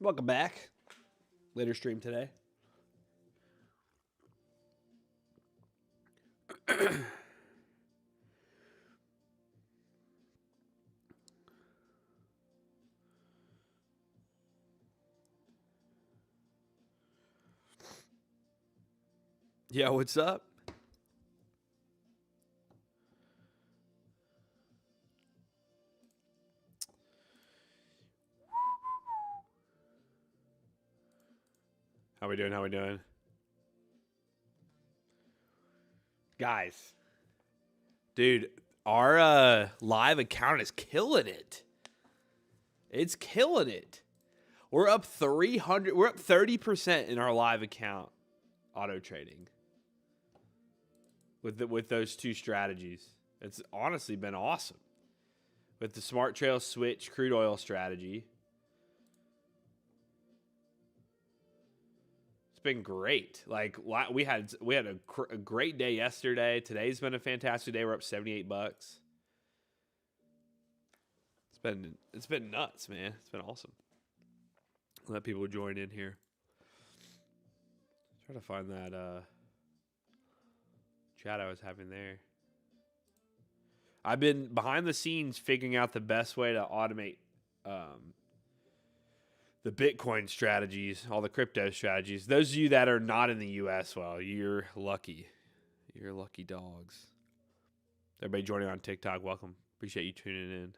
Welcome back. Later stream today. Yeah, what's up? How we doing? How we doing? Guys. Dude, our live account is killing it. It's killing it. We're up 300. We're up 30% in our live account auto trading with those two strategies. It's honestly been awesome. With the smart trail switch crude oil strategy. It's been great. Like we had a great day yesterday. Today's been a fantastic day. We're up $78. It's been nuts, man. It's been awesome. Let people join in here. Try to find that chat I was having there. I've been behind the scenes figuring out the best way to automate the Bitcoin strategies, all the crypto strategies. Those of you that are not in the U.S., well, you're lucky. You're lucky dogs. Everybody joining on TikTok, welcome. Appreciate you tuning in.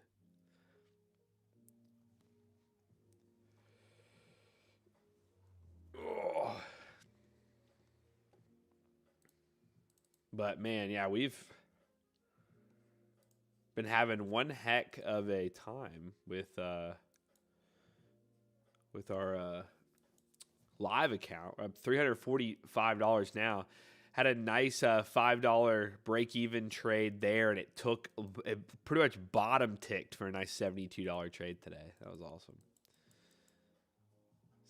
Oh. But, man, yeah, we've been having one heck of a time with our live account. We're up $345 now. Had a nice $5 break-even trade there, and it pretty much bottom ticked for a nice $72 trade today. That was awesome.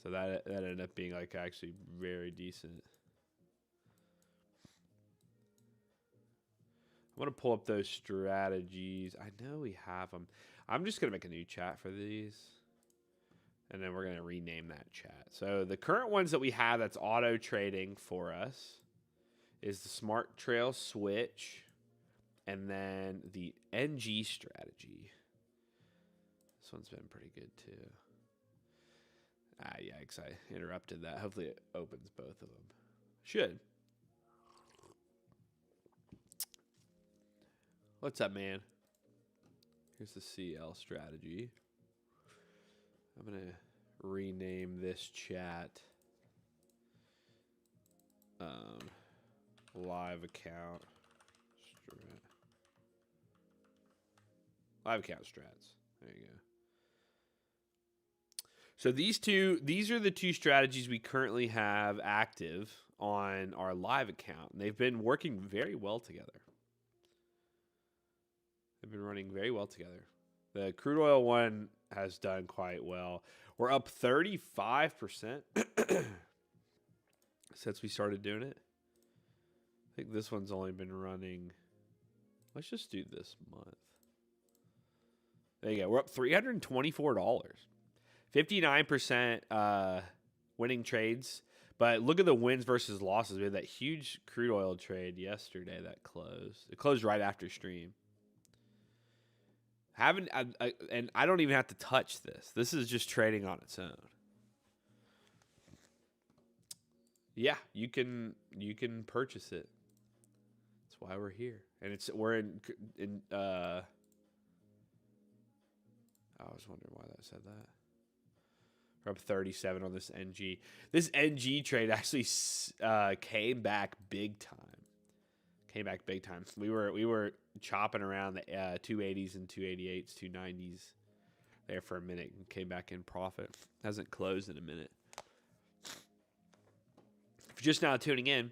So that ended up being like actually very decent. I'm going to pull up those strategies. I know we have them. I'm just going to make a new chat for these. And then we're going to rename that chat. So the current ones that we have that's auto trading for us is the Smart Trail Switch and then the NG strategy. This one's been pretty good too. Yikes, I interrupted that. Hopefully it opens both of them. Should. What's up, man? Here's the CL strategy. I'm going to rename this chat live account strats. There you go. So these are the two strategies we currently have active on our live account. And they've been working very well together. They've been running very well together. The crude oil one has done quite well. We're up 35% since we started doing it. I think this one's only been running. Let's just do this month. There you go. We're up $324. 59% winning trades. But look at the wins versus losses. We had that huge crude oil trade yesterday that closed. It closed right after stream. And I don't even have to touch this. This is just trading on its own. Yeah, you can purchase it. That's why we're here, and we're in. I was wondering why that said that. We're up 37 on this NG. This NG trade actually came back big time. We were chopping around the 280s and 288s, 290s there for a minute and came back in profit. Hasn't closed in a minute. If you're just now tuning in,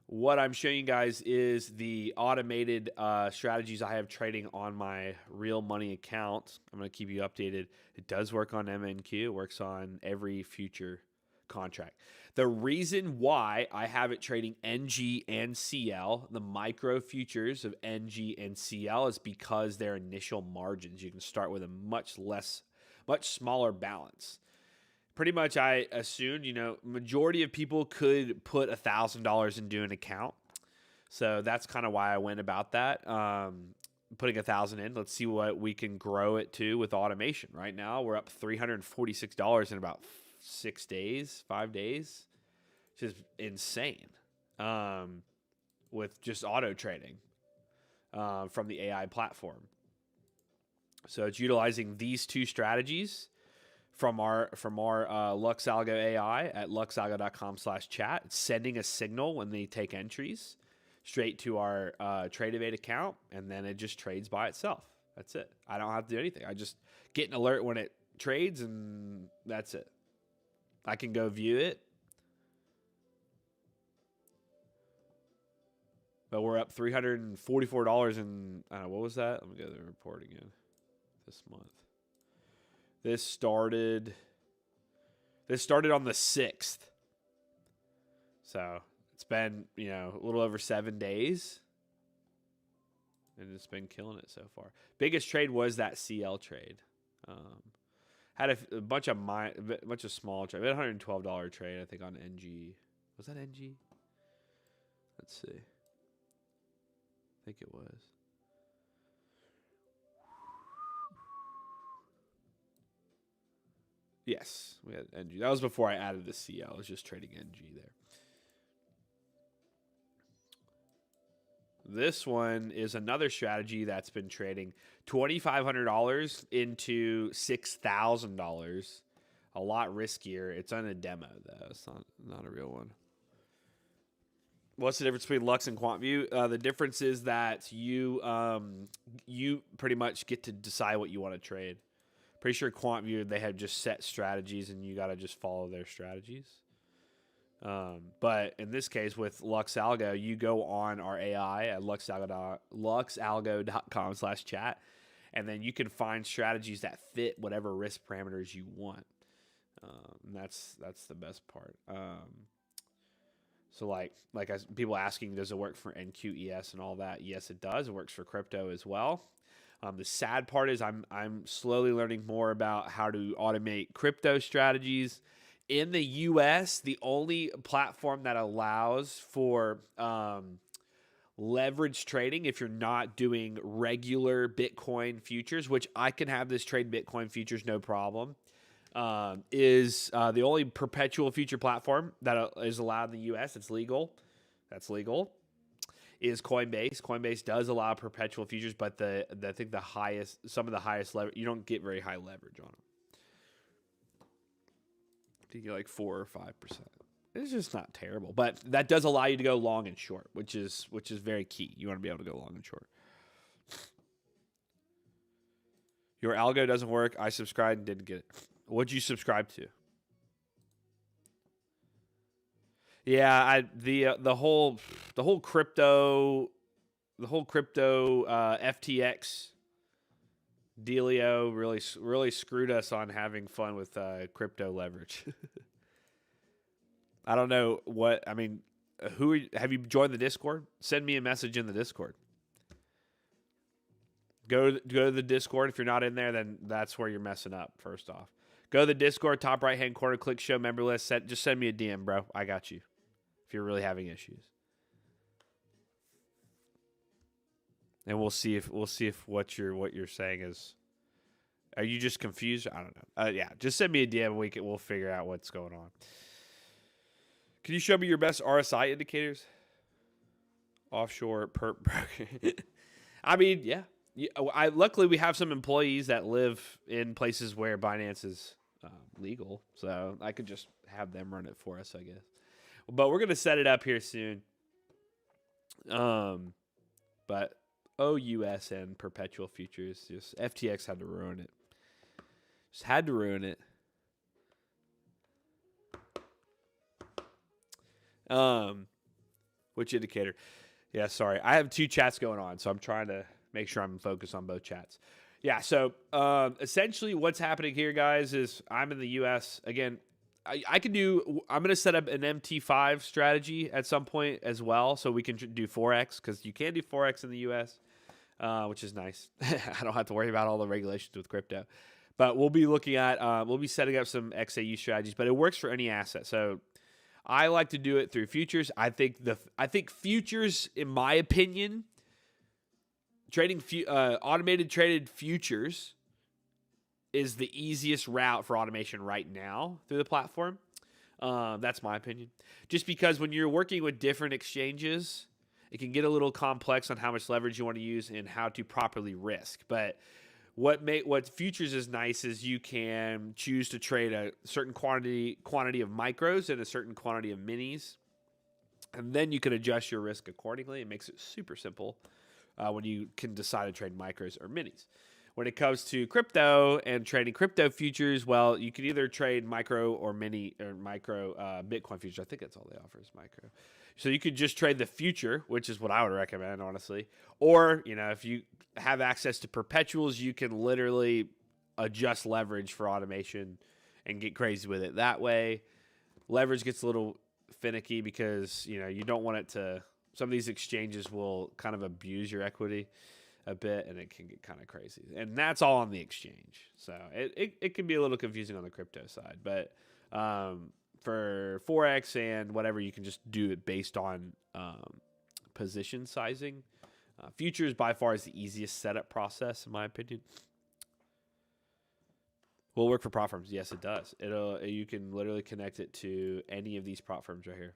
what I'm showing you guys is the automated strategies I have trading on my real money account. I'm going to keep you updated. It does work on MNQ. It works on every future contract. The reason why I have it trading NG and CL, the micro futures of NG and CL, is because their initial margins. You can start with a much smaller balance. pretty much I assumed, majority of people could put $1,000 into an account. So that's kind of why I went about that. Putting 1,000 in, let's see what we can grow it to with automation. Right now, we're up $346 in about 5 days, which is insane. With just auto trading from the AI platform. So it's utilizing these two strategies from our LuxAlgo AI at luxalgo.com/chat. It's sending a signal when they take entries straight to our Tradeovate account, and then it just trades by itself. That's it. I don't have to do anything. I just get an alert when it trades, and that's it. I can go view it. But we're up $344 in, what was that? Let me go to the report again. This month. This started on the 6th. So it's been, a little over 7 daes. And it's been killing it so far. Biggest trade was that CL trade. Had a bunch of small trade. We had a $112 trade, I think, on NG. Was that NG? Let's see. I think it was. Yes, we had NG. That was before I added the CL. I was just trading NG there. This one is another strategy that's been trading $2,500 into $6,000. A lot riskier. It's on a demo, though. It's not a real one. What's the difference between Lux and QuantView? The difference is that you pretty much get to decide what you want to trade. Pretty sure QuantView, they have just set strategies, and you got to just follow their strategies. But in this case, with LuxAlgo, you go on our AI at luxalgo.com/chat, and then you can find strategies that fit whatever risk parameters you want. And that's the best part. So people asking, does it work for NQES and all that? Yes, it does. It works for crypto as well. The sad part is I'm slowly learning more about how to automate crypto strategies. In the U.S., the only platform that allows for leverage trading, if you're not doing regular Bitcoin futures, which I can have this trade Bitcoin futures no problem, is the only perpetual future platform that is allowed in the U.S. It's legal. That's legal. Is Coinbase. Coinbase does allow perpetual futures, but I think some of the highest leverage, you don't get very high leverage on them. You get like 4 or 5%. It's just not terrible, but that does allow you to go long and short, which is very key. You want to be able to go long and short. Your algo doesn't work. I subscribed and didn't get it. What'd you subscribe to? Yeah, the whole crypto FTX dealio really screwed us on having fun with crypto leverage. I don't know what I mean. Have you joined the Discord? Send me a message in the Discord. Go to the Discord. If you're not in there, then that's where you're messing up. First off, go to the Discord, top right hand corner, click show member list. Just send me a DM, bro. I got you. If you're really having issues, and we'll see if what you're saying is. Are you just confused? I don't know. Yeah, just send me a DM. We'll figure out what's going on. Can you show me your best RSI indicators? Offshore perp broker. I mean, yeah. Luckily, we have some employees that live in places where Binance is legal, so I could just have them run it for us, I guess. But we're gonna set it up here soon. But OUS and perpetual futures, just FTX had to ruin it. Just had to ruin it. Which indicator? Yeah, sorry. I have 2 chats going on, so I'm trying to make sure I'm focused on both chats. Yeah, so essentially what's happening here, guys, is I'm in the U.S. Again, I'm going to set up an MT5 strategy at some point as well, so we can do Forex, because you can do Forex in the U.S., which is nice. I don't have to worry about all the regulations with crypto. But we'll be looking at, we'll be setting up some XAU strategies, but it works for any asset. So I like to do it through futures. I think futures, in my opinion, trading automated traded futures is the easiest route for automation right now through the platform. That's my opinion. Just because when you're working with different exchanges, it can get a little complex on how much leverage you want to use and how to properly risk. But what futures is nice is you can choose to trade a certain quantity of micros and a certain quantity of minis, and then you can adjust your risk accordingly. It makes it super simple when you can decide to trade micros or minis. When it comes to crypto and trading crypto futures, well, you can either trade micro or mini or micro Bitcoin futures. I think that's all they offer is micro. So you could just trade the future, which is what I would recommend, honestly. Or, if you have access to perpetuals, you can literally adjust leverage for automation and get crazy with it that way. Leverage gets a little finicky because, you don't want it to – some of these exchanges will kind of abuse your equity a bit, and it can get kind of crazy. And that's all on the exchange. So it can be a little confusing on the crypto side. But for Forex and whatever, you can just do it based on position sizing. Futures by far is the easiest setup process, in my opinion. Will it work for prop firms? Yes, it does. You can literally connect it to any of these prop firms right here.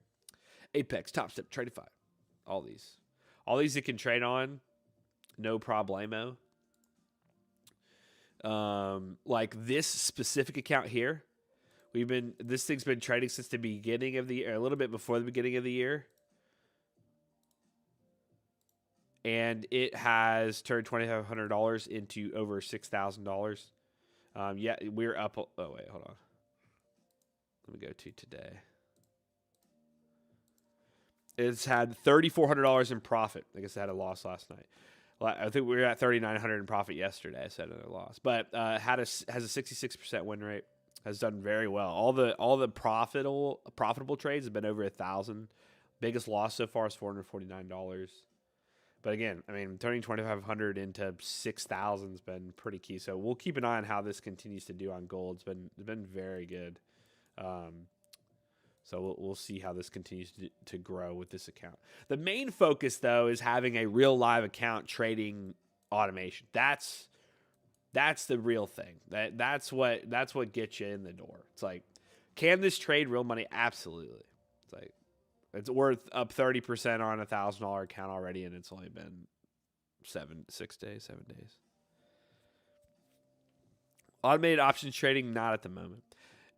Apex, Top Step, Tradify. All these it can trade on. No problemo. Like this specific account here, this thing's been trading since the beginning of the year, a little bit before the beginning of the year. And it has turned $2,500 into over $6,000. Yeah, we're up. Oh, wait, hold on. Let me go to today. It's had $3,400 in profit. I guess it had a loss last night. I think we were at $3,900 in profit yesterday. I said another loss, but has a 66% win rate. Has done very well. All the profitable trades have been over 1,000. Biggest loss so far is $449. But again, I mean, turning 2,500 into 6,000 has been pretty key. So we'll keep an eye on how this continues to do on gold. It's been very good. So we'll see how this continues to grow with this account. The main focus, though, is having a real live account trading automation. That's the real thing. That's what gets you in the door. It's like, can this trade real money? Absolutely. It's like it's worth up 30% on a $1,000 account already, and it's only been 7 days. Automated options trading, not at the moment.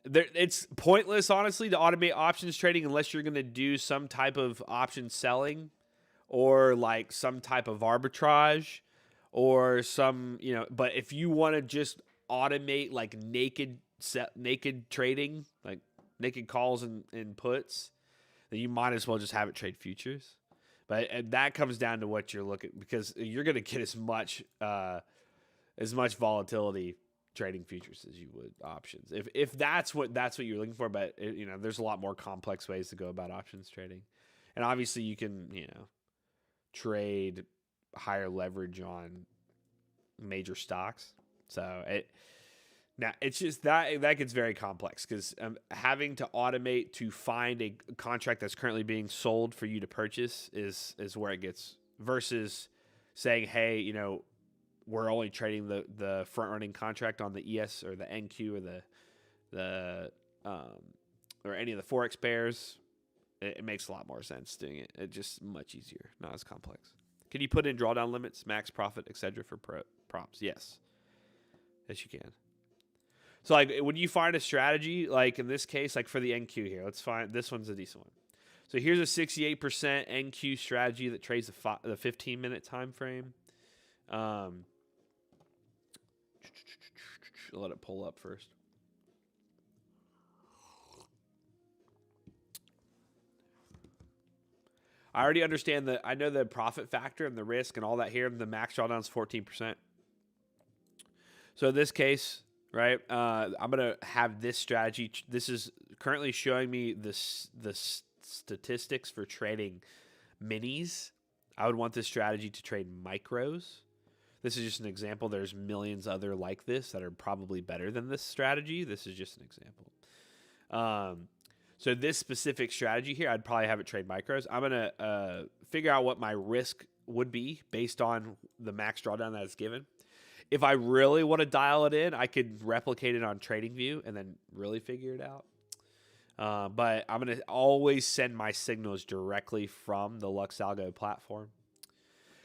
It's pointless, honestly, to automate options trading unless you're going to do some type of option selling or like some type of arbitrage or some, but if you want to just automate like naked trading, like naked calls and puts, then you might as well just have it trade futures. But that comes down to what you're looking, because you're going to get as much volatility trading futures as you would options, if that's what you're looking for. But there's a lot more complex ways to go about options trading, and obviously you can trade higher leverage on major stocks. So it's just that gets very complex, because having to automate to find a contract that's currently being sold for you to purchase is where it gets, versus saying, hey, we're only trading the front running contract on the ES or the NQ or the or any of the Forex pairs. It makes a lot more sense doing it. It's just much easier, not as complex. Can you put in drawdown limits, max profit, etc. for props? Yes, you can. So like when you find a strategy, like in this case, like for the NQ here, let's find this one's a decent one. So here's a 68% NQ strategy that trades the 15-minute time frame. Let it pull up first. I already understand I know the profit factor and the risk and all that here. The max drawdown is 14%. So in this case, right, I'm going to have this strategy. This is currently showing me the statistics for trading minis. I would want this strategy to trade micros. This is just an example. There's millions other like this that are probably better than this strategy. This is just an example. So this specific strategy here, I'd probably have it trade micros. I'm going to figure out what my risk would be based on the max drawdown that it's given. If I really want to dial it in, I could replicate it on TradingView and then really figure it out. But I'm going to always send my signals directly from the LuxAlgo platform.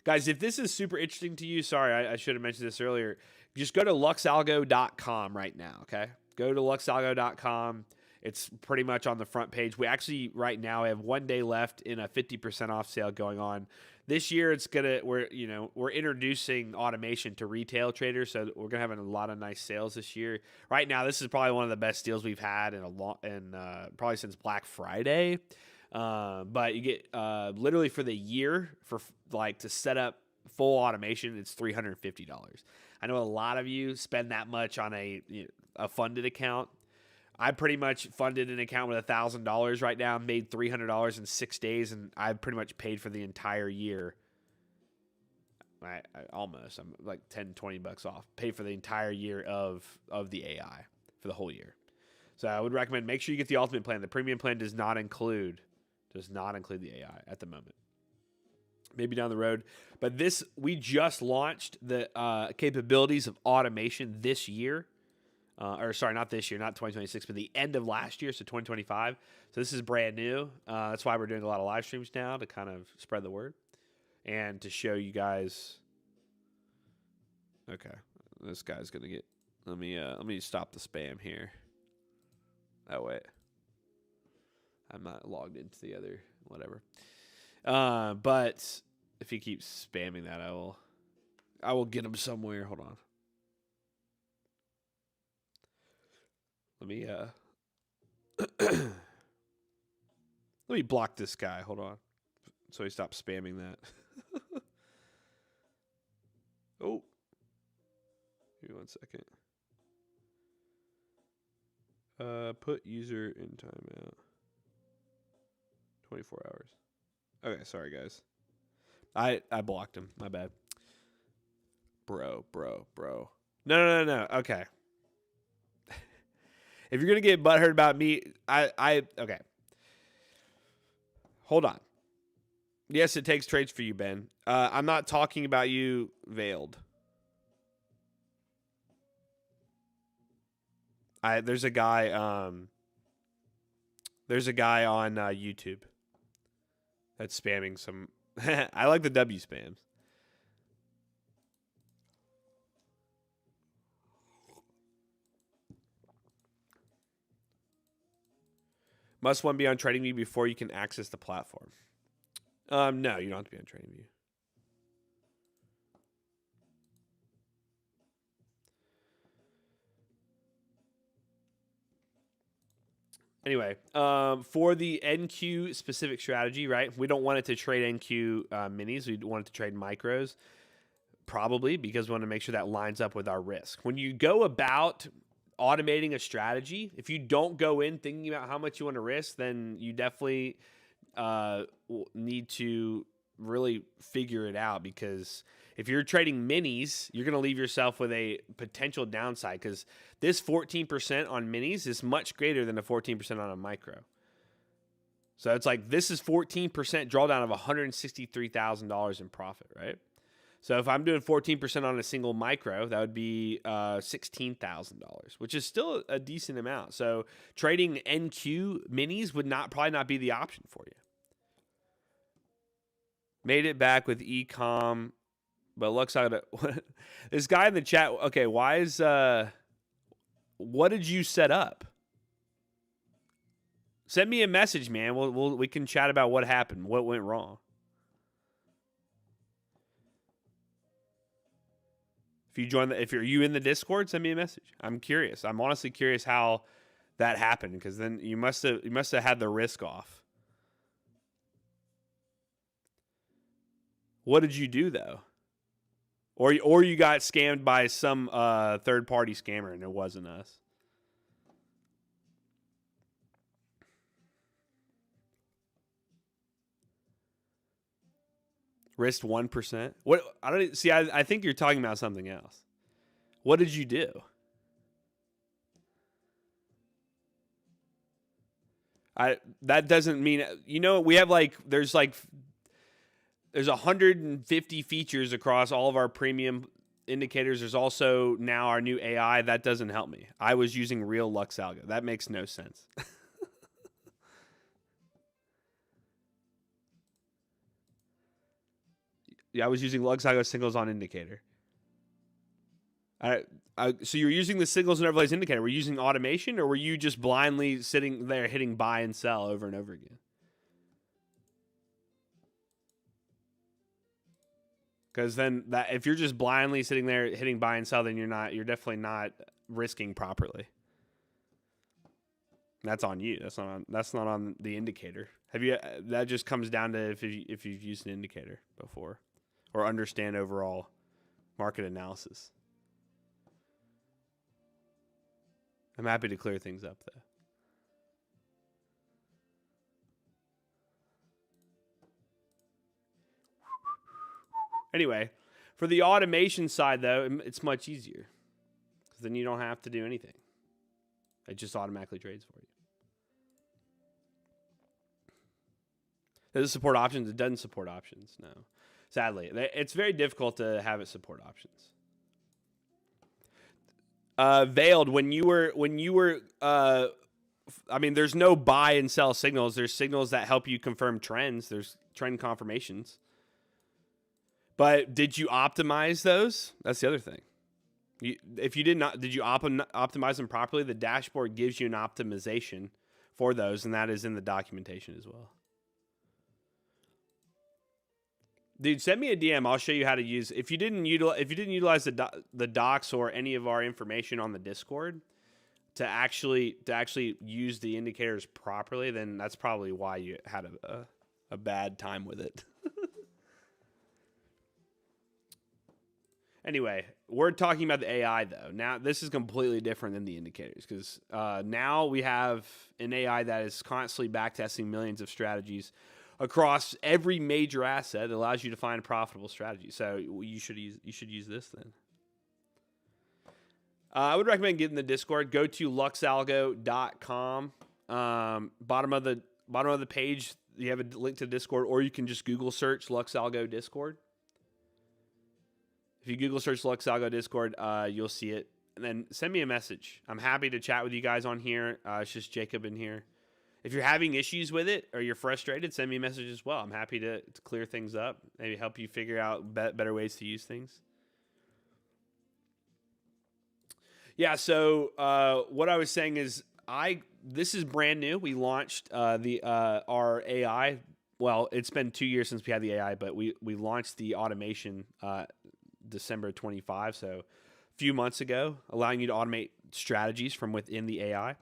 Guys, if this is super interesting to you, sorry, I should have mentioned this earlier. Just go to luxalgo.com right now, okay? Go to luxalgo.com. It's pretty much on the front page. We actually right now have 1 day left in a 50% off sale going on. This year we're introducing automation to retail traders, so we're gonna have a lot of nice sales this year. Right now, this is probably one of the best deals we've had probably since Black Friday. But you get literally for the year to set up full automation, it's $350. I know a lot of you spend that much on a funded account. I pretty much funded an account with $1,000 right now, made $300 in 6 days, and I pretty much paid for the entire year. I'm like 10, 20 bucks off. Paid for the entire year of the AI for the whole year. So I would recommend make sure you get the ultimate plan. The premium plan does not include the AI at the moment. Maybe down the road. But we just launched the capabilities of automation this year. Not this year, not 2026, but the end of last year, so 2025. So this is brand new. That's why we're doing a lot of live streams now to kind of spread the word and to show you guys. Okay, this guy's gonna get. Let me stop the spam here. Oh wait, I'm not logged into the other whatever. But if he keeps spamming that, I will get him somewhere. Hold on. Let me block this guy. Hold on. So he stops spamming that. Oh. Give me 1 second. Put user in timeout. 24 hours. Okay, sorry guys. I blocked him. My bad. Bro. No. Okay. If you're gonna get butthurt about me, okay. Hold on. Yes, it takes trades for you, Ben. I'm not talking about you veiled. There's a guy on YouTube that's spamming some. I like the W spams. Must one be on TradingView before you can access the platform? No, you don't have to be on TradingView. Anyway, for the NQ specific strategy, right? We don't want it to trade NQ minis. We want it to trade micros, probably because we want to make sure that lines up with our risk. When you go about automating a strategy, if you don't go in thinking about how much you want to risk, then you definitely need to really figure it out, because if you're trading minis, you're going to leave yourself with a potential downside, because this 14% on minis is much greater than the 14% on a micro. So it's like this is 14% drawdown of $163,000 in profit, right? So if I'm doing 14% on a single micro, that would be $16,000, which is still a decent amount. So trading NQ minis would probably not be the option for you. Made it back with ecom, but looks like this guy in the chat. Okay, why is what did you set up? Send me a message, man. We can chat about what happened, what went wrong. If you're in the Discord, send me a message. I'm curious. I'm honestly curious how that happened, because then you must have had the risk off. What did you do though? Or you got scammed by some third party scammer and it wasn't us. Risked 1%. What? I don't see. I think you're talking about something else. What did you do? That doesn't mean, we have there's 150 features across all of our premium indicators. There's also now our new AI. That doesn't help me. I was using real Lux Algo. That makes no sense. Yeah, I was using Lux Algo signals on indicator. So you're using the signals and overlays indicator. Were you using automation, or were you just blindly sitting there hitting buy and sell over and over again? Because then if you're just blindly sitting there hitting buy and sell, then you're definitely not risking properly. That's on you. That's not on the indicator. That just comes down to if you've used an indicator before or understand overall market analysis. I'm happy to clear things up though. Anyway, for the automation side, though, it's much easier because then you don't have to do anything. It just automatically trades for you. Does it support options? It doesn't support options, no. Sadly, it's very difficult to have it support options. Veiled, when you were there's no buy and sell signals. There's signals that help you confirm trends. There's trend confirmations. But did you optimize those? That's the other thing. If you did not, did you optimize them properly? The dashboard gives you an optimization for those, and that is in the documentation as well. Dude, send me a DM. I'll show you how to use. If you didn't utilize the docs or any of our information on the Discord to actually use the indicators properly, then that's probably why you had a bad time with it. Anyway, we're talking about the AI, though. Now, this is completely different than the indicators because now we have an AI that is constantly backtesting millions of strategies across every major asset. It allows you to find a profitable strategy. So you should use this then. I would recommend getting the Discord. Go to luxalgo.com. Bottom of the page, you have a link to the Discord, or you can just Google search LuxAlgo Discord. If you Google search LuxAlgo Discord, you'll see it. And then send me a message. I'm happy to chat with you guys on here. It's just Jacob in here. If you're having issues with it or you're frustrated, send me a message as well. I'm happy to clear things up, maybe help you figure out better ways to use things. Yeah, so what I was saying is this is brand new. We launched our AI. Well, it's been 2 years since we had the AI, but we launched the automation December 25, so a few months ago, allowing you to automate strategies from within the AI.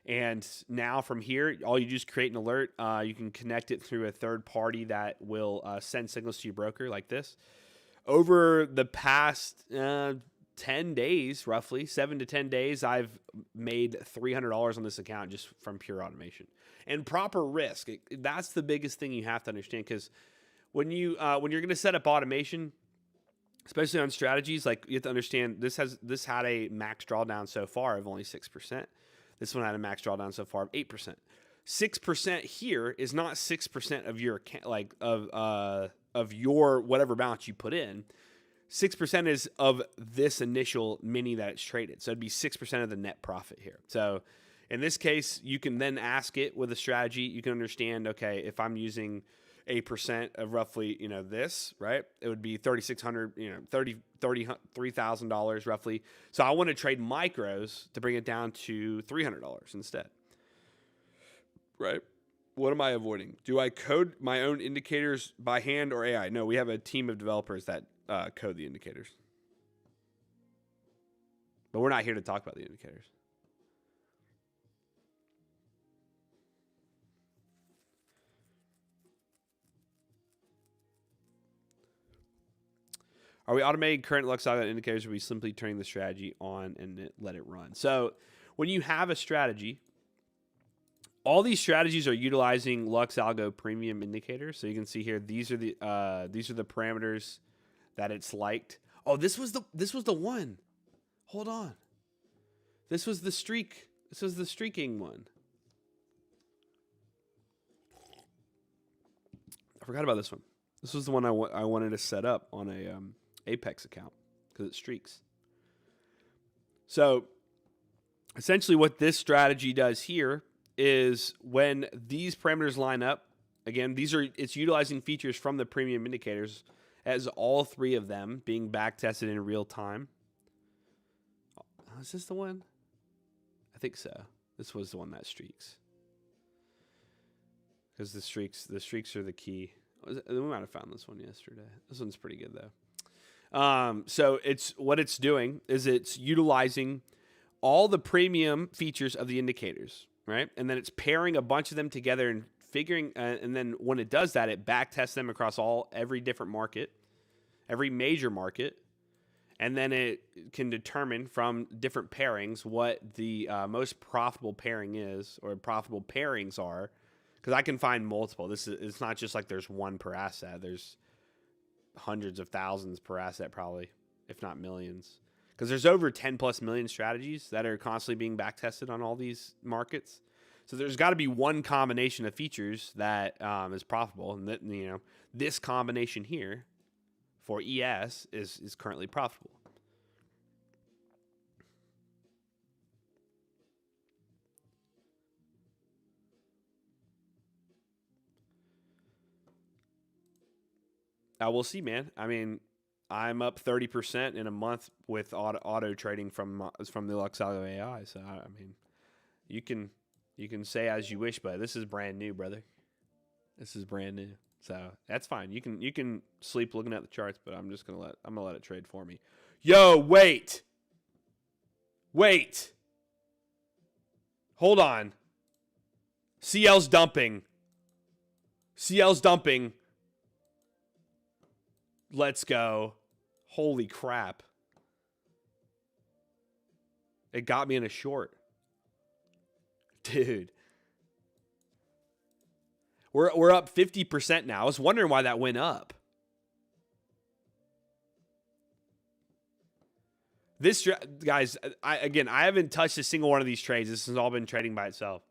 And now from here, all you do is create an alert. You can connect it through a third party that will send signals to your broker like this. Over the past 10 days, roughly 7 to 10 days, I've made $300 on this account just from pure automation and proper risk. That's the biggest thing you have to understand, because when you're going to set up automation, especially on strategies, like you have to understand this had a max drawdown so far of only 6%. This one had a max drawdown so far of 8%. 6% here is not 6% of your account, of your whatever balance you put in. 6% is of this initial mini that it's traded. So it'd be 6% of the net profit here. So in this case, you can then ask it with a strategy. You can understand, okay, if I'm using 8% of roughly, this, right? It would be $3,600, $33,000 roughly. So I want to trade micros to bring it down to $300 instead, right? What am I avoiding? Do I code my own indicators by hand or AI? No, we have a team of developers that code the indicators. But we're not here to talk about the indicators. Are we automating current LuxAlgo indicators, or are we simply turning the strategy on and let it run? So when you have a strategy, All these strategies are utilizing Lux Algo Premium indicators. So you can see here, these are the parameters that it's liked. Oh, this was the one. Hold on. This was the streak. This was the streaking one. I forgot about this one. This was the one I wanted to set up on a Apex account because it streaks. So essentially what this strategy does here is when these parameters line up, again, it's utilizing features from the premium indicators as all three of them being back tested in real time. Is this the one? I think so. This was the one that streaks. Because the streaks are the key. We might have found this one yesterday. This one's pretty good though. So what it's doing is it's utilizing all the premium features of the indicators, right? And then it's pairing a bunch of them together and figuring, and then when it does that, it back tests them across every different market, every major market, and then it can determine from different pairings what the most profitable pairing is, or profitable pairings are, because I can find multiple. It's not just like there's one per asset. There's hundreds of thousands per asset probably, if not millions. Because there's over 10 plus million strategies that are constantly being back tested on all these markets. So there's got to be one combination of features that is profitable. And that, this combination here for ES is currently profitable. We'll see, man. I mean, I'm up 30% in a month with auto trading from the Lux Algo AI. So I mean, you can say as you wish, but this is brand new, brother. This is brand new, so that's fine. You can sleep looking at the charts, but I'm gonna let it trade for me. Yo, wait, hold on. CL's dumping. Let's go. Holy crap. It got me in a short. Dude. We're up 50% now. I was wondering why that went up. This, guys, I haven't touched a single one of these trades. This has all been trading by itself.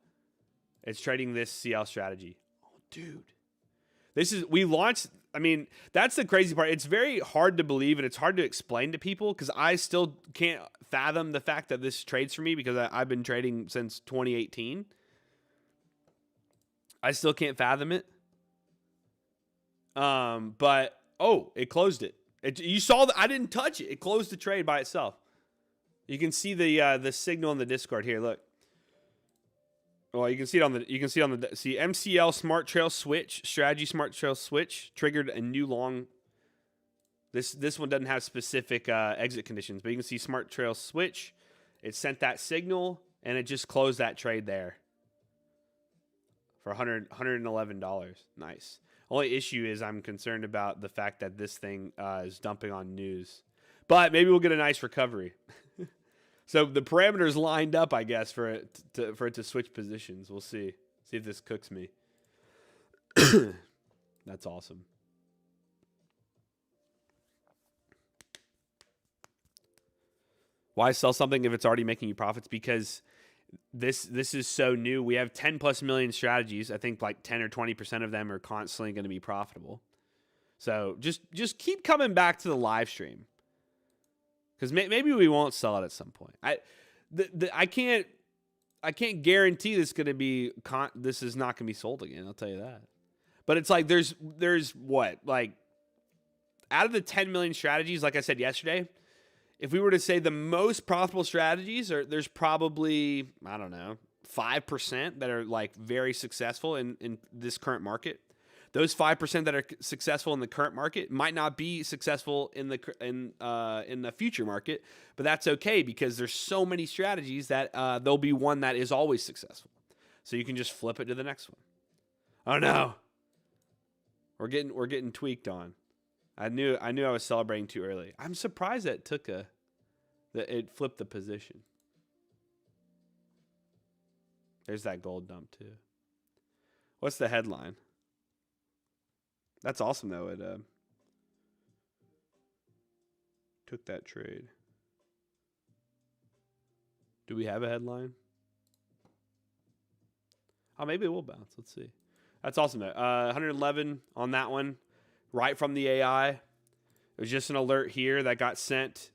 It's trading this CL strategy. Oh, dude. We launched, I mean, that's the crazy part. It's very hard to believe and it's hard to explain to people because I still can't fathom the fact that this trades for me because I've been trading since 2018. I still can't fathom it. But, it closed it. You saw that I didn't touch it. It closed the trade by itself. You can see the signal in the Discord here. Look. Well, you can see it on the MCL Smart Trail Switch, Strategy Smart Trail Switch triggered a new long. This one doesn't have specific exit conditions, but you can see Smart Trail Switch. It sent that signal and it just closed that trade there for $111. Nice. Only issue is I'm concerned about the fact that this thing is dumping on news, but maybe we'll get a nice recovery. So the parameters lined up, I guess, for it to switch positions. We'll see. See if this cooks me. That's awesome. Why sell something if it's already making you profits? Because this is so new. We have 10 plus million strategies. I think like 10 or 20% of them are constantly going to be profitable. So just keep coming back to the live stream. Because maybe we won't sell it at some point. I can't guarantee this is not going to be sold again. I'll tell you that. But it's like there's what, like out of the 10 million strategies, like I said yesterday, if we were to say the most profitable strategies, there's probably, I don't know, 5% that are like very successful in this current market. Those 5% that are successful in the current market might not be successful in the future market, but that's okay because there's so many strategies that there'll be one that is always successful. So you can just flip it to the next one. Oh no, we're getting tweaked on. I knew I was celebrating too early. I'm surprised that it flipped the position. There's that gold dump too. What's the headline? That's awesome though. It took that trade. Do we have a headline? Oh, maybe it will bounce. Let's see. That's awesome though. 111 on that one, right from the AI. It was just an alert here that got sent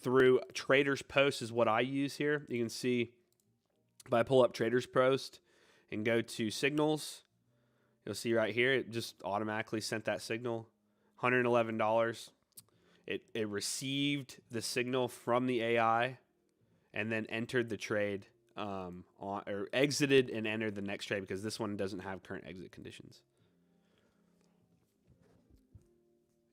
through Traders Post is what I use here. You can see if I pull up Traders Post and go to signals, you'll see right here, it just automatically sent that signal, $111. It received the signal from the AI and then entered the trade or exited and entered the next trade because this one doesn't have current exit conditions.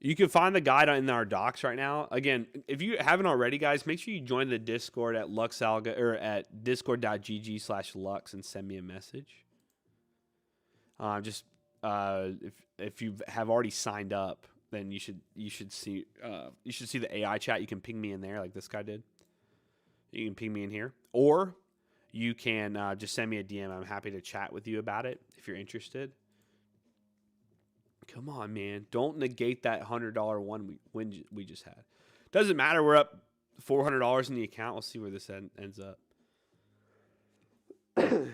You can find the guide in our docs right now. Again, if you haven't already, guys, make sure you join the Discord at Luxalga or at discord.gg/lux and send me a message. If you have already signed up, then you should see the AI chat. You can ping me in there like this guy did. You can ping me in here, or you can just send me a DM. I'm happy to chat with you about it if you're interested. Come on, man. Don't negate that $100 win we just had. Doesn't matter. We're up $400 in the account. We'll see where this ends up. How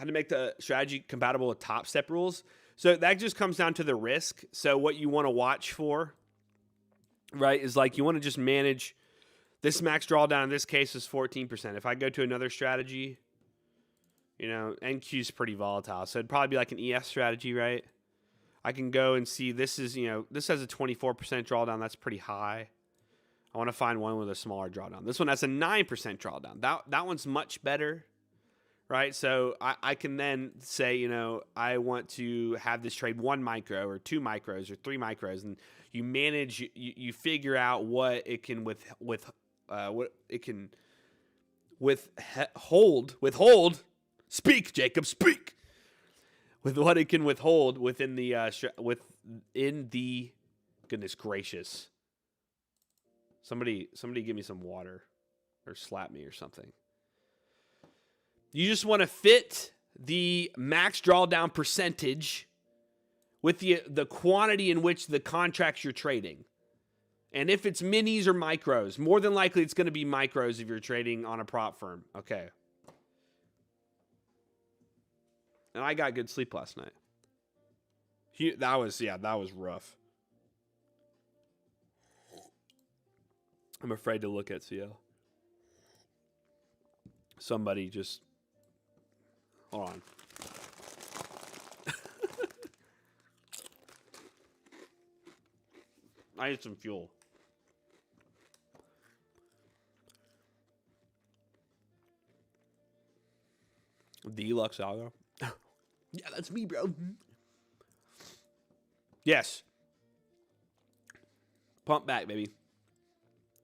to make the strategy compatible with top step rules. So that just comes down to the risk. So what you want to watch for, right, is like you want to just manage this max drawdown. In this case is 14%. If I go to another strategy, you know, NQ is pretty volatile. So it'd probably be like an ES strategy, right? I can go and see this is, you know, this has a 24% drawdown. That's pretty high. I want to find one with a smaller drawdown. This one has a 9% drawdown. That one's much better, right? So I can then say, you know, I want to have this trade 1 micro or 2 micros or 3 micros, and you manage, you figure out what it can withhold. Speak, Jacob, speak. With what it can withhold within the goodness gracious. Somebody give me some water or slap me or something. You just want to fit the max drawdown percentage with the quantity in which the contracts you're trading. And if it's minis or micros, more than likely it's going to be micros if you're trading on a prop firm. Okay. And I got good sleep last night. That was rough. I'm afraid to look at CL. Somebody just... Hold on. I need some fuel. Deluxe Algo. Yeah, that's me, bro. Yes. Pump back, baby.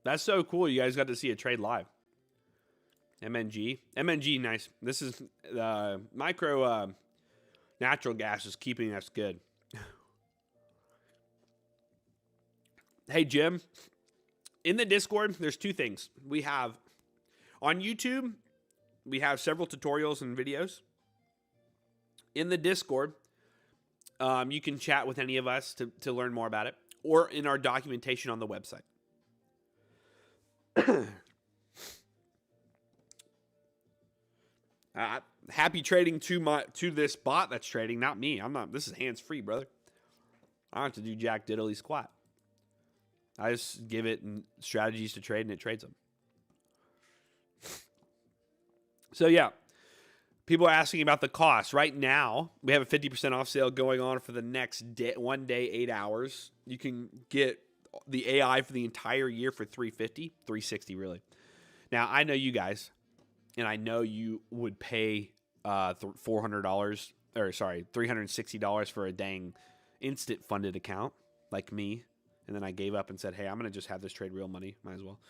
That's so cool. You guys got to see a trade live. MNG, nice. This is micro natural gas is keeping us good. Hey, Jim. In the Discord, there's 2 things. We have on YouTube, we have several tutorials and videos. In the Discord, you can chat with any of us to learn more about it, or in our documentation on the website. Happy trading to this bot that's trading, not me. I'm not. This is hands free, brother. I don't have to do jack diddly squat. I just give it strategies to trade, and it trades them. So yeah. People are asking about the cost. Right now, we have a 50% off sale going on for the next day, 1 day, 8 hours. You can get the AI for the entire year for $350, $360 really. Now, I know you guys, and I know you would pay $360 for a dang instant funded account like me. And then I gave up and said, hey, I'm going to just have this trade real money. Might as well.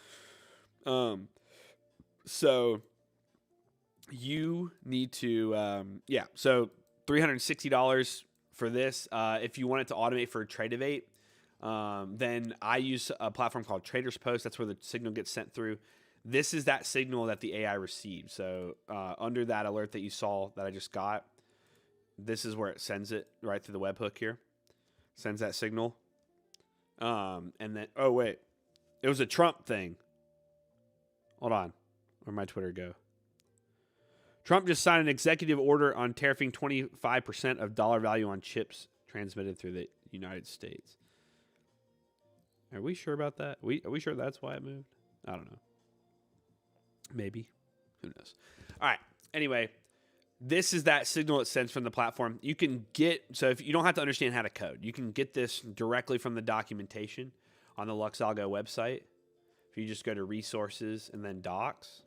So you need to, so $360 for this. If you want it to automate for Tradeovate, then I use a platform called Traders Post. That's where the signal gets sent through. This is that signal that the AI received. So under that alert that you saw that I just got, this is where it sends it right through the webhook here. Sends that signal. And then, oh, wait. It was a Trump thing. Hold on. Where'd my Twitter go? Trump just signed an executive order on tariffing 25% of dollar value on chips transmitted through the United States. Are we sure about that? Are we sure that's why it moved? I don't know. Maybe. Who knows? All right. Anyway, this is that signal it sends from the platform. You can get, so if you don't have to understand how to code, you can get this directly from the documentation on the LuxAlgo website. If you just go to resources and then docs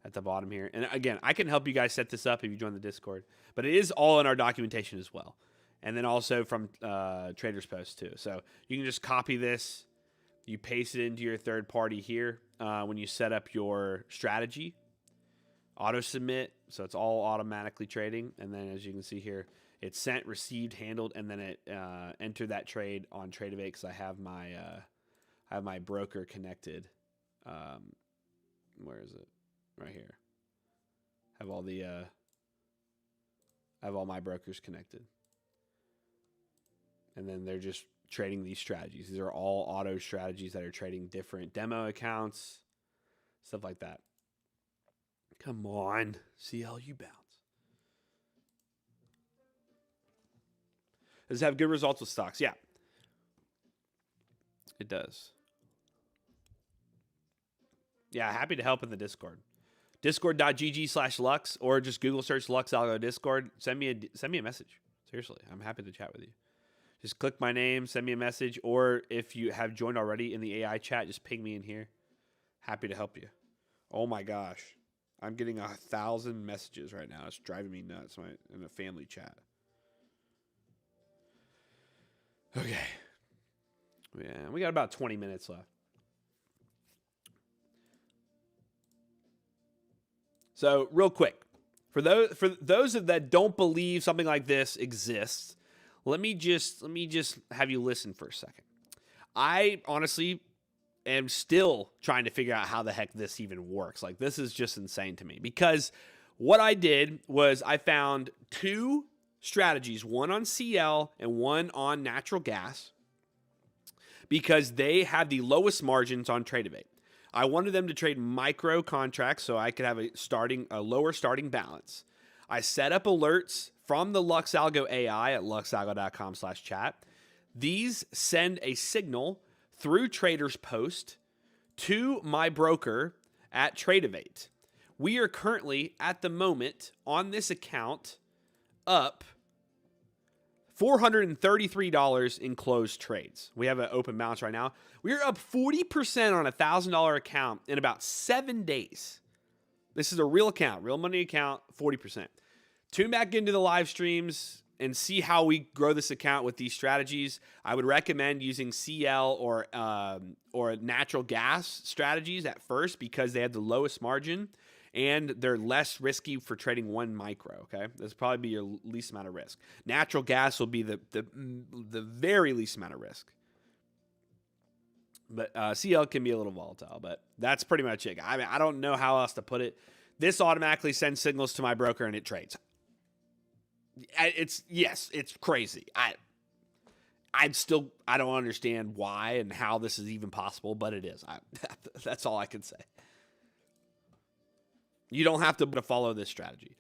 at the bottom here. And again, I can help you guys set this up if you join the Discord, but it is all in our documentation as well. And then also from Traders Post too. So you can just copy this. You paste it into your third party here when you set up your strategy. Auto submit, so it's all automatically trading. And then as you can see here, it's sent, received, handled, and then it entered that trade on Tradevate because I have my broker connected. Where is it? Right here. I have all my brokers connected. And then they're just trading these strategies. These are all auto strategies that are trading different demo accounts, stuff like that. Come on, CL, you bounce. Does it have good results with stocks? Yeah, it does. Yeah, happy to help in the Discord. Discord.gg/Lux or just Google search LuxAlgo Discord. Send me a message. Seriously, I'm happy to chat with you. Just click my name, send me a message, or if you have joined already in the AI chat, just ping me in here. Happy to help you. Oh my gosh. I'm getting 1,000 messages right now. It's driving me nuts in a family chat. Okay. Yeah, we got about 20 minutes left. So real quick, for those that don't believe something like this exists, let me just have you listen for a second. I honestly am still trying to figure out how the heck this even works. Like, this is just insane to me, because what I did was I found two strategies, one on CL and one on natural gas, because they have the lowest margins on Tradevate. I wanted them to trade micro contracts so I could have a lower starting balance. I set up alerts from the LuxAlgo AI at luxalgo.com/chat. These send a signal through Traders Post to my broker at Tradevate. We are currently, at the moment, on this account, up $433 in closed trades. We have an open balance right now. We're up 40% on a $1,000 account in about 7 days. This is a real account, real money account, 40%. Tune back into the live streams and see how we grow this account with these strategies. I would recommend using CL or natural gas strategies at first, because they have the lowest margin and they're less risky for trading one micro. Okay, this will probably be your least amount of risk. Natural gas will be the very least amount of risk. But CL can be a little volatile, but that's pretty much it. I mean, I don't know how else to put it. This automatically sends signals to my broker and it trades. It's crazy. I don't understand why and how this is even possible, but it is. That's all I can say. You don't have to follow this strategy.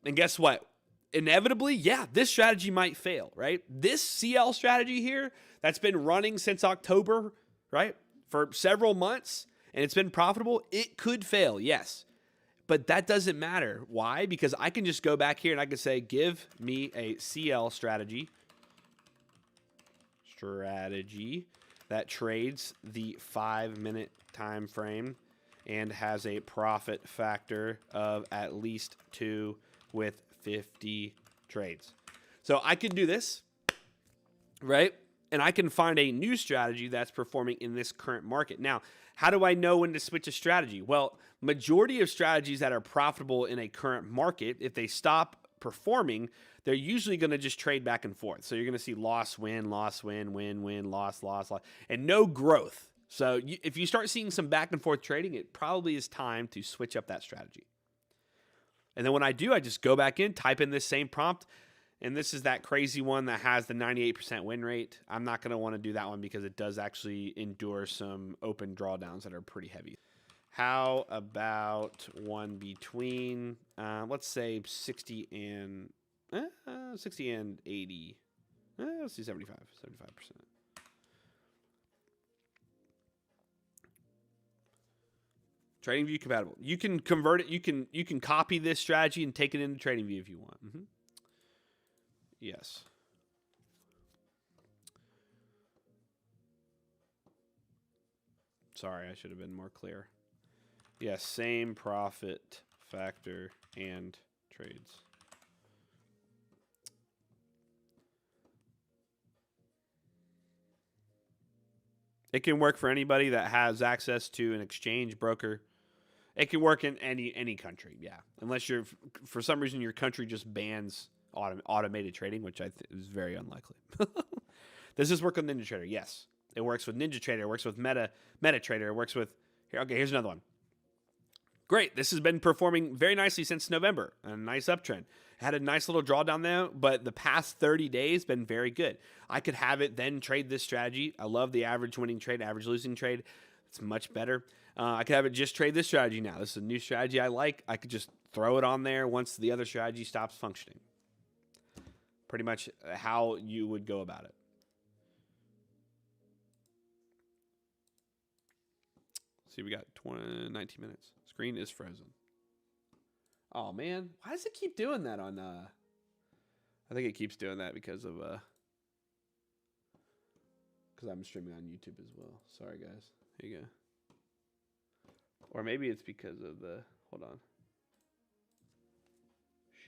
And guess what? Inevitably, yeah, this strategy might fail, right? This CL strategy here that's been running since October, right, for several months, and it's been profitable, it could fail, yes. But that doesn't matter. Why? Because I can just go back here and I can say, give me a CL strategy that trades the 5-minute time frame and has a profit factor of at least 2 with 50 trades. So I can do this, right? And I can find a new strategy that's performing in this current market. Now, how do I know when to switch a strategy? Well, majority of strategies that are profitable in a current market, if they stop performing, they're usually going to just trade back and forth. So you're going to see loss, win, win, loss, and no growth. So if you start seeing some back and forth trading, it probably is time to switch up that strategy. And then when I do, I just go back in, type in this same prompt. And this is that crazy one that has the 98% win rate. I'm not going to want to do that one because it does actually endure some open drawdowns that are pretty heavy. How about one between, let's say 60 and 80. Let's do 75%. TradingView compatible. You can convert it. You can copy this strategy and take it into TradingView if you want. Yes. Sorry, I should have been more clear. Yes, same profit factor and trades. It can work for anybody that has access to an exchange broker. It can work in any country, yeah. Unless you're, for some reason, your country just bans automated trading, which I think is very unlikely. Does this work on NinjaTrader? Yes. It works with NinjaTrader. It works with MetaTrader. It works with... Okay, here's another one. Great. This has been performing very nicely since November. A nice uptrend. Had a nice little drawdown there, but the past 30 days been very good. I could have it then trade this strategy. I love the average winning trade, average losing trade. It's much better. I could have it just trade this strategy now. This is a new strategy I like. I could just throw it on there once the other strategy stops functioning. Pretty much how you would go about it. See, we got 19 minutes. Screen is frozen. Oh, man. Why does it keep doing that on... I think it keeps doing that because of... Because I'm streaming on YouTube as well. Sorry, guys. Here you go. Or maybe it's because of the... Hold on.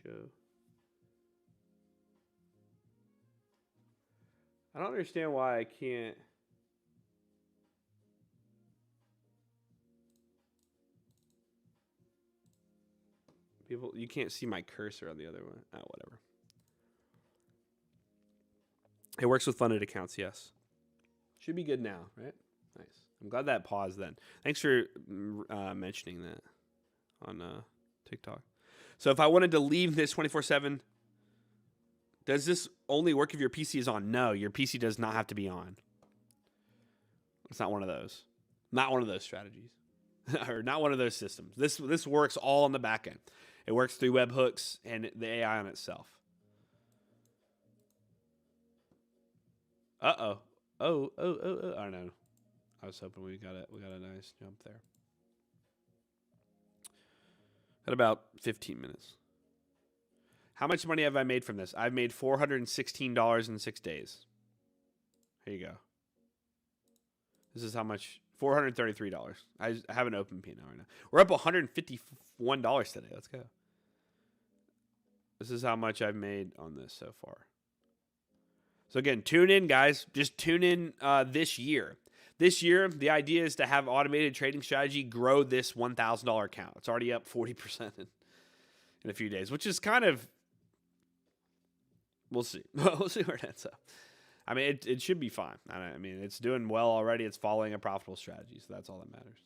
Show. I don't understand why I can't... People, you can't see my cursor on the other one. Oh, whatever. It works with funded accounts, yes. Should be good now, right? Nice. I'm glad that paused then. Thanks for mentioning that on TikTok. So if I wanted to leave this 24/7, does this only work if your PC is on? No, your PC does not have to be on. It's not one of those. Not one of those strategies. Or not one of those systems. This works all on the back end. It works through webhooks and the AI on itself. Uh-oh. Oh. I don't know. I was hoping we got a nice jump there. At about 15 minutes. How much money have I made from this? I've made $416 in 6 days. Here you go. This is how much... $433. I have an open P&L right now. We're up $151 today. Let's go. This is how much I've made on this so far. So again, tune in, guys. Just tune in this year. This year, the idea is to have automated trading strategy grow this $1,000 account. It's already up 40% in a few days, which is kind of... We'll see. We'll see where it ends up. I mean, it should be fine. I mean, it's doing well already. It's following a profitable strategy, so that's all that matters.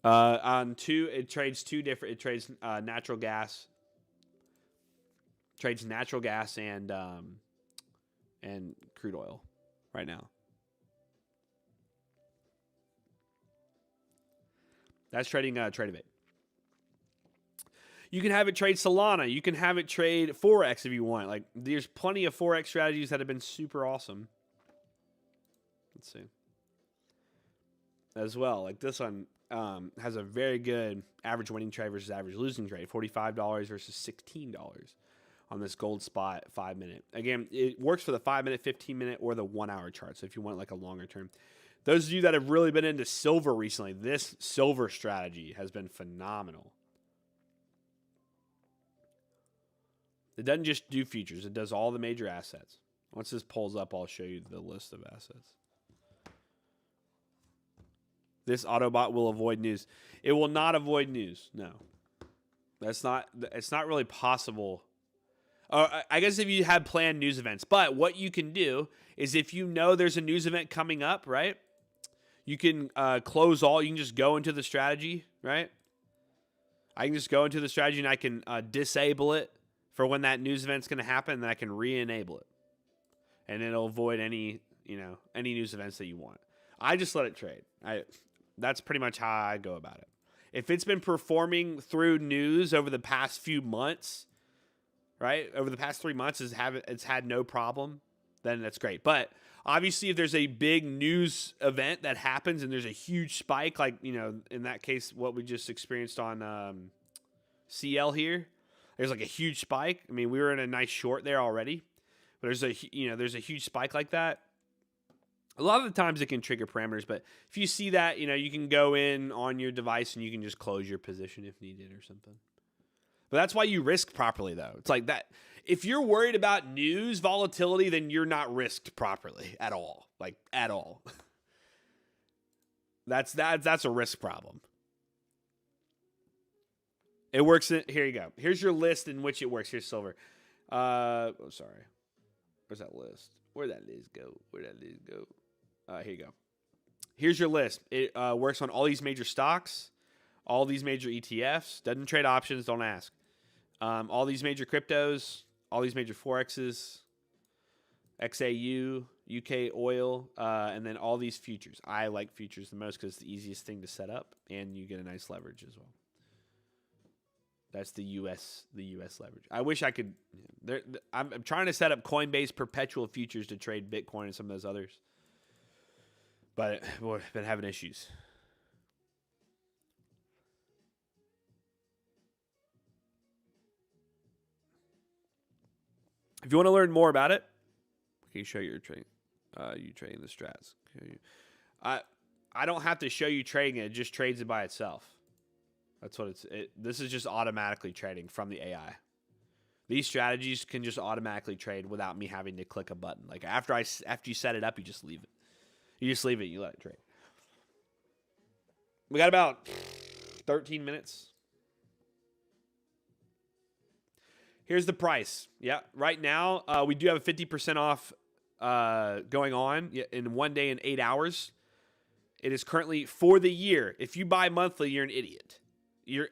On two, it trades two different. It trades natural gas. Trades natural gas and crude oil right now. That's trading Tradebait. You can have it trade Solana. You can have it trade Forex if you want. Like, there's plenty of Forex strategies that have been super awesome. Let's see. As well, like this one has a very good average winning trade versus average losing trade. $45 versus $16 on this gold spot 5 minute. Again, it works for the 5 minute, 15 minute, or the 1 hour chart. So if you want like a longer term. Those of you that have really been into silver recently, this silver strategy has been phenomenal. It doesn't just do futures. It does all the major assets. Once this pulls up, I'll show you the list of assets. This Autobot will avoid news. It will not avoid news. No. It's not really possible. I guess if you have planned news events. But what you can do is if you know there's a news event coming up, right? You can close all. You can just go into the strategy, right? I can just go into the strategy and I can disable it for when that news event's going to happen, and then I can re-enable it. And it'll avoid any news events that you want. I just let it trade. That's pretty much how I go about it. If it's been performing through news over the past few months, right? Over the past 3 months, it's had no problem, then that's great. But obviously, if there's a big news event that happens and there's a huge spike, like, in that case, what we just experienced on CL here, there's like a huge spike. I mean, we were in a nice short there already, but there's a huge spike like that. A lot of the times it can trigger parameters, but if you see that, you can go in on your device and you can just close your position if needed or something. But that's why you risk properly, though. It's like that. If you're worried about news volatility, then you're not risked properly at all. Like, at all. That's a risk problem. It works. Here you go. Here's your list in which it works. Here's silver. Sorry. Where's that list? Where'd that list go? Here you go. Here's your list. It works on all these major stocks, all these major ETFs. Doesn't trade options. Don't ask. All these major cryptos, all these major forexes, XAU, UK oil, and then all these futures. I like futures the most because it's the easiest thing to set up, and you get a nice leverage as well. That's the U.S. leverage. I wish I could. I'm trying to set up Coinbase perpetual futures to trade Bitcoin and some of those others, but boy, I've been having issues. If you want to learn more about it, can you show your trading? You trading the strats. Okay. I don't have to show you trading it. It just trades it by itself. That's what this is just automatically trading from the AI. These strategies can just automatically trade without me having to click a button. Like after you set it up, you just leave it. You let it trade. We got about 13 minutes. Here's the price. Yeah, right now we do have a 50% off going on in 1 day and 8 hours. It is currently for the year. If you buy monthly, you're an idiot.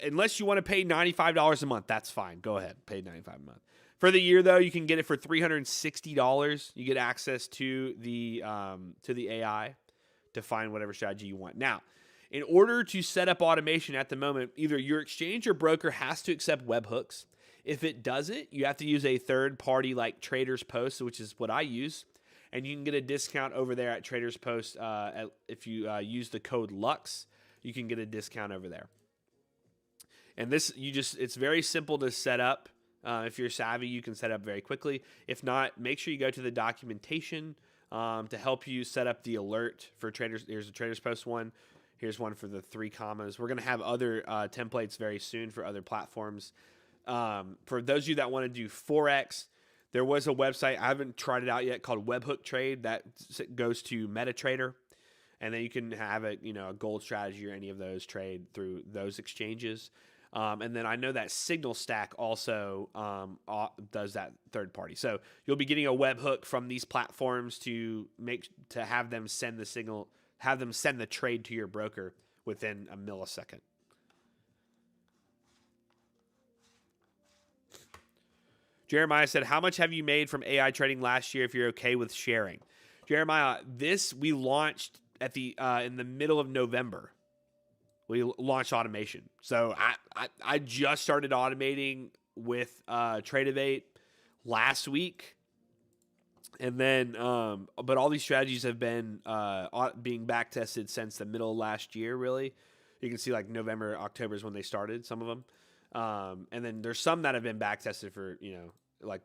Unless you want to pay $95 a month, that's fine. Go ahead, pay $95 a month. For the year, though, you can get it for $360. You get access to the AI to find whatever strategy you want. Now, in order to set up automation at the moment, either your exchange or broker has to accept webhooks. If it doesn't, you have to use a third party like Traders Post, which is what I use, and you can get a discount over there at Traders Post. If you use the code LUX, you can get a discount over there. And it's very simple to set up. If you're savvy, you can set up very quickly. If not, make sure you go to the documentation to help you set up the alert for traders. Here's a Traders Post one. Here's one for the 3 commas. We're going to have other templates very soon for other platforms. For those of you that want to do Forex, there was a website, I haven't tried it out yet, called Webhook Trade that goes to MetaTrader. And then you can have a gold strategy or any of those trade through those exchanges. And then I know that Signal Stack also does that third party. So you'll be getting a webhook from these platforms to have them send the signal, have them send the trade to your broker within a millisecond. Jeremiah said, how much have you made from AI trading last year if you're okay with sharing? Jeremiah, this we launched at in the middle of November. We launched automation. So I just started automating with Tradeovate last week. And then, but all these strategies have been being back tested since the middle of last year, really. You can see like November, October is when they started, some of them. And then there's some that have been back tested for, like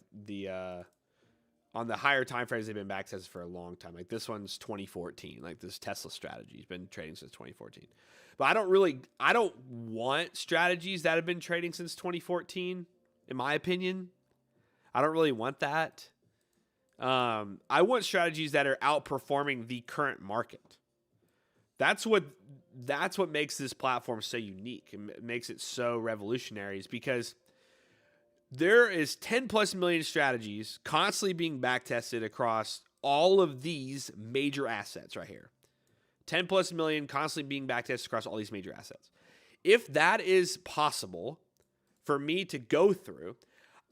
on the higher time frames, they've been back tested for a long time. Like this one's 2014, like this Tesla strategy has been trading since 2014. But I don't want strategies that have been trading since 2014, in my opinion. I don't really want that. I want strategies that are outperforming the current market. That's what makes this platform so unique and makes it so revolutionary, is because there is 10 plus million strategies constantly being back tested across all of these major assets right here. 10 plus million constantly being back tested across all these major assets. If that is possible for me to go through,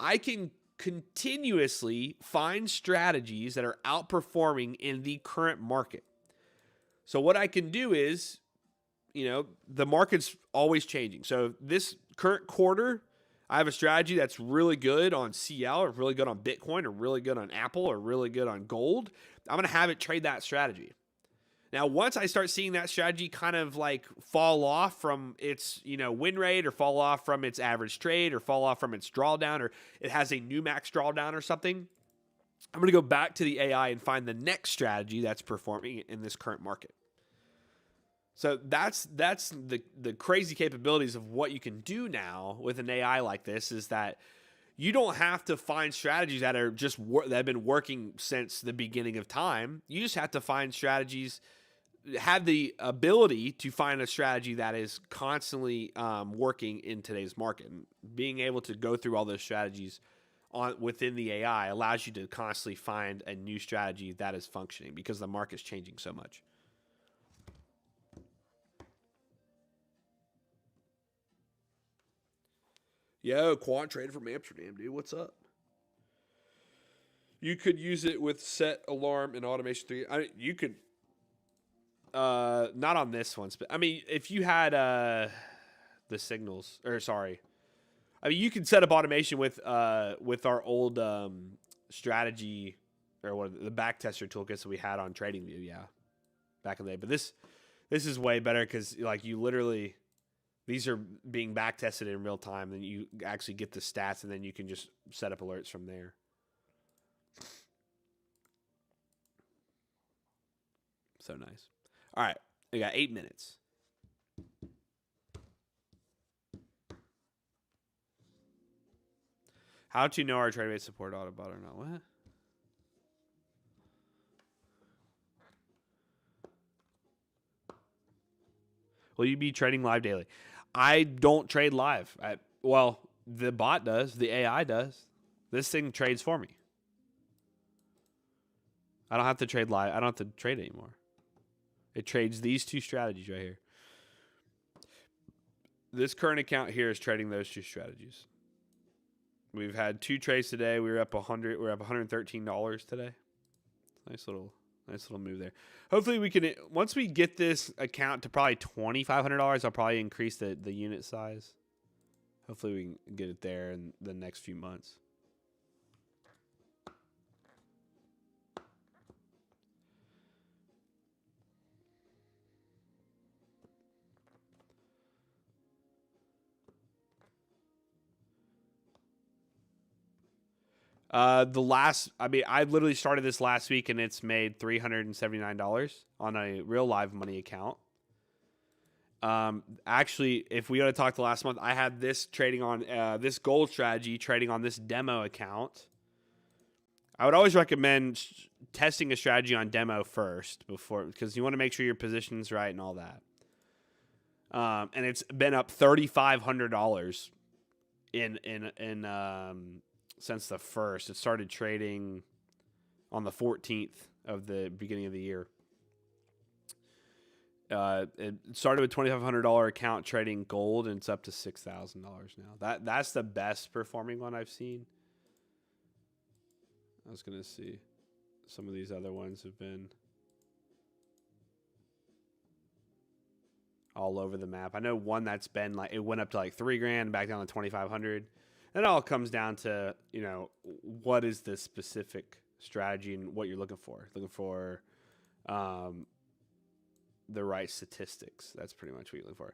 I can continuously find strategies that are outperforming in the current market. So what I can do is, the market's always changing. So this current quarter, I have a strategy that's really good on CL or really good on Bitcoin or really good on Apple or really good on gold. I'm going to have it trade that strategy. Now, once I start seeing that strategy kind of like fall off from its, win rate or fall off from its average trade or fall off from its drawdown or it has a new max drawdown or something, I'm going to go back to the AI and find the next strategy that's performing in this current market. So that's the crazy capabilities of what you can do now with an AI like this is that you don't have to find strategies that are that have been working since the beginning of time. You just have to find strategies, have the ability to find a strategy that is constantly working in today's market. And being able to go through all those strategies within the AI allows you to constantly find a new strategy that is functioning because the market's changing so much. Yo, quant trader from Amsterdam, dude. What's up? You could use it with set alarm and automation 3. You could, not on this one, but if you had the signals, you can set up automation with our old strategy or the back tester toolkits that we had on TradingView, back in the day. But this is way better because you literally. These are being back tested in real time, and you actually get the stats, and then you can just set up alerts from there. So nice. All right, we got 8 minutes. How to know our TradeMate support Autobot or not? What? Will you be trading live daily? I don't trade live. The bot does. The AI does. This thing trades for me. I don't have to trade live. I don't have to trade anymore. It trades these two strategies right here. This current account here is trading those two strategies. We've had 2 trades today. We're up $113 today. Nice little move there. Hopefully we can, once we get this account to probably $2,500, I'll probably increase the unit size. Hopefully we can get it there in the next few months. I literally started this last week and it's made $379 on a real live money account. Actually, if we got to talk to last month, I had this trading on this gold strategy trading on this demo account. I would always recommend testing a strategy on demo first because you want to make sure your position's right and all that. And it's been up $3,500 in since the first. It started trading on the 14th of the beginning of the year. It started with $2,500 account trading gold, and it's up to $6,000 now. That's the best performing one I've seen. I was gonna see some of these other ones have been all over the map. I know one that's been it went up to $3,000, back down to $2,500. It all comes down to, what is the specific strategy and what you're looking for. Looking for the right statistics. That's pretty much what you're looking for.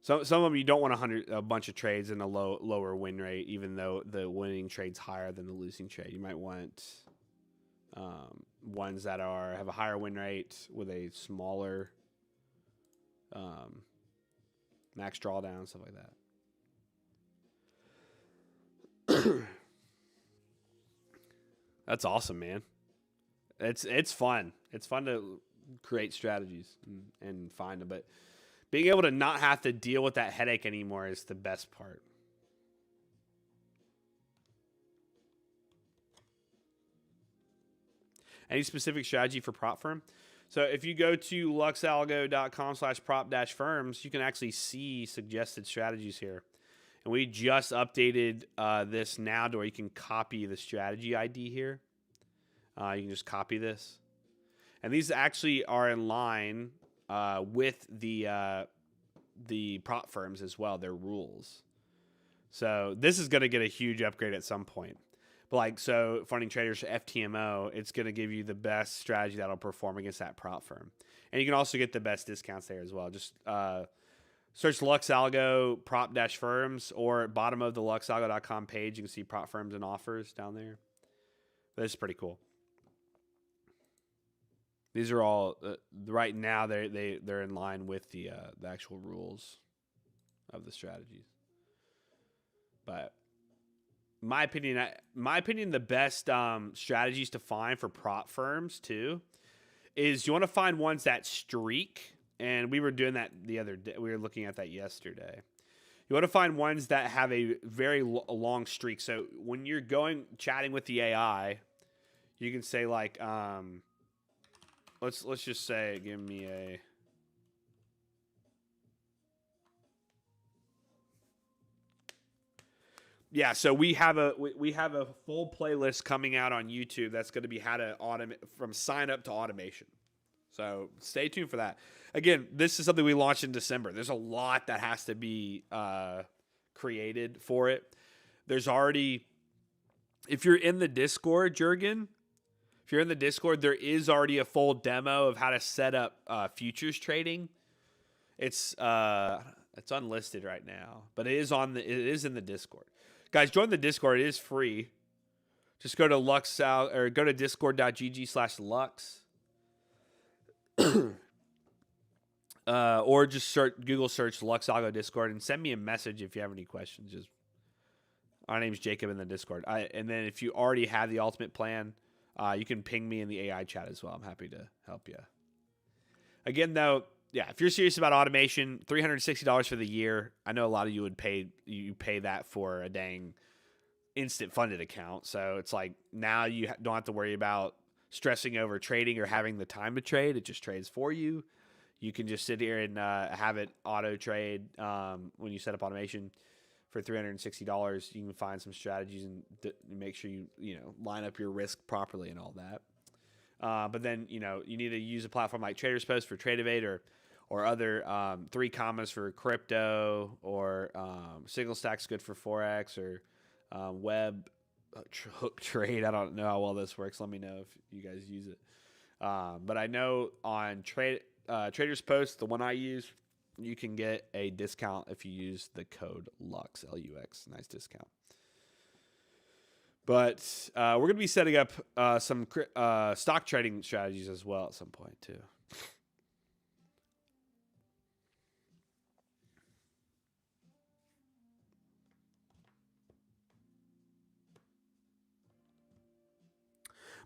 So some of them you don't want a bunch of trades and a lower win rate, even though the winning trade's higher than the losing trade. You might want ones that have a higher win rate with a smaller max drawdown, stuff like that. That's awesome, man. It's fun. It's fun to create strategies and find them, but being able to not have to deal with that headache anymore is the best part. Any specific strategy for prop firm? So if you go to luxalgo.com/prop-firms, you can actually see suggested strategies here. And we just updated this now to where you can copy the strategy ID here. You can just copy this. And these actually are in line with the prop firms as well, their rules. So this is going to get a huge upgrade at some point. But like, so funding traders for FTMO, it's going to give you the best strategy that'll perform against that prop firm. And you can also get the best discounts there as well. Just search LuxAlgo prop-firms, or at bottom of the luxalgo.com page, you can see prop firms and offers down there. But this is pretty cool. These are all right now. They're in line with the actual rules of the strategies. But my opinion, the best strategies to find for prop firms too is you want to find ones that streak, and we were doing that the other day. We were looking at that yesterday. You want to find ones that have a very long streak. So when you're chatting with the AI, you can say like, let's just say, give me a. Yeah, so we have a full playlist coming out on YouTube that's going to be how to automate from sign up to automation. So stay tuned for that. Again, this is something we launched in December. There's a lot that has to be created for it. There's already, if you're in the Discord, Jurgen, if you're in the Discord, there is already a full demo of how to set up futures trading. It's unlisted right now, but it is in the Discord. Guys, join the Discord. It is free. Just go to go to discord.gg/lux. Or just Google search LuxAlgo Discord and send me a message if you have any questions. Our name's Jacob in the Discord. And then if you already have the ultimate plan, you can ping me in the AI chat as well. I'm happy to help you. Again, though, yeah, if you're serious about automation, $360 for the year. I know a lot of you would pay that for a dang instant funded account. So it's like now you don't have to worry about stressing over trading or having the time to trade. It just trades for you. You can just sit here and have it auto trade when you set up automation for $360. You can find some strategies and make sure you line up your risk properly and all that. But then you need to use a platform like Trader's Post for Trade Evade or other 3 commas for crypto, or Signal Stack's good for Forex, or web hook trade. I don't know how well this works. Let me know if you guys use it. But I know on Trader's Post, the one I use, you can get a discount if you use the code LUX, LUX. Nice discount. But we're going to be setting up some stock trading strategies as well at some point too.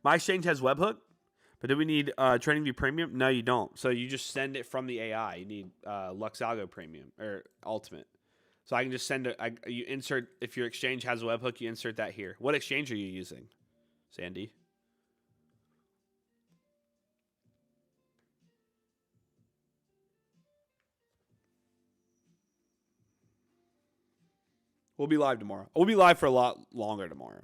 My exchange has webhook, but do we need TradingView Premium? No, you don't. So you just send it from the AI. You need LuxAlgo Premium or Ultimate. So I can just send it. You insert, if your exchange has a webhook, you insert that here. What exchange are you using, Sandy? We'll be live tomorrow. We'll be live for a lot longer tomorrow.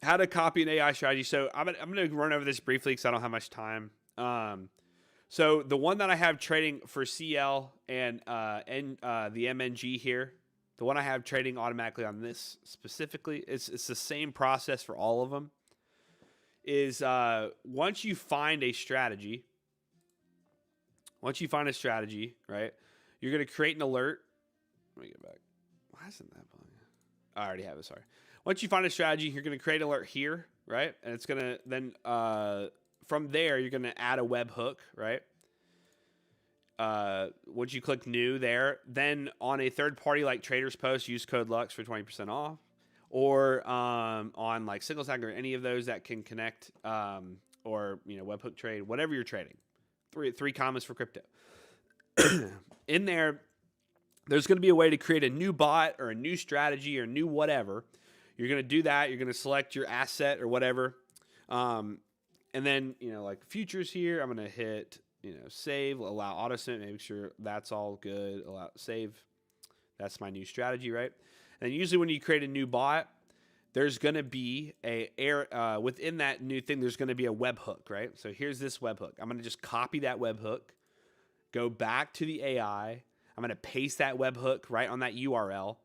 How to copy an AI strategy. So I'm going to run over this briefly because I don't have much time. So the one that I have trading for CL and the MNG here, the one I have trading automatically on this specifically, it's the same process for all of them. Is once you find a strategy, right, you're going to create an alert. Let me get back. Why isn't that playing? I already have it. Sorry. Once you find a strategy, you're going to create an alert here, right? And it's going to then, from there, you're going to add a web hook, right? Once you click new there, then on a third party like Trader's Post, use code LUX for 20% off. Or on like Signal Stack or any of those that can connect, or webhook trade, whatever you're trading. Three commas for crypto. In there's going to be a way to create a new bot or a new strategy or new whatever. you're going to do that. You're going to select your asset or whatever. And then, like futures here, I'm going to hit, save, allow auto submit, make sure that's all good. Allow save. That's my new strategy, right? And usually when you create a new bot, there's going to be within that new thing, there's going to be a webhook, right? So here's this webhook. I'm going to just copy that webhook, go back to the AI. I'm going to paste that webhook right on that URL.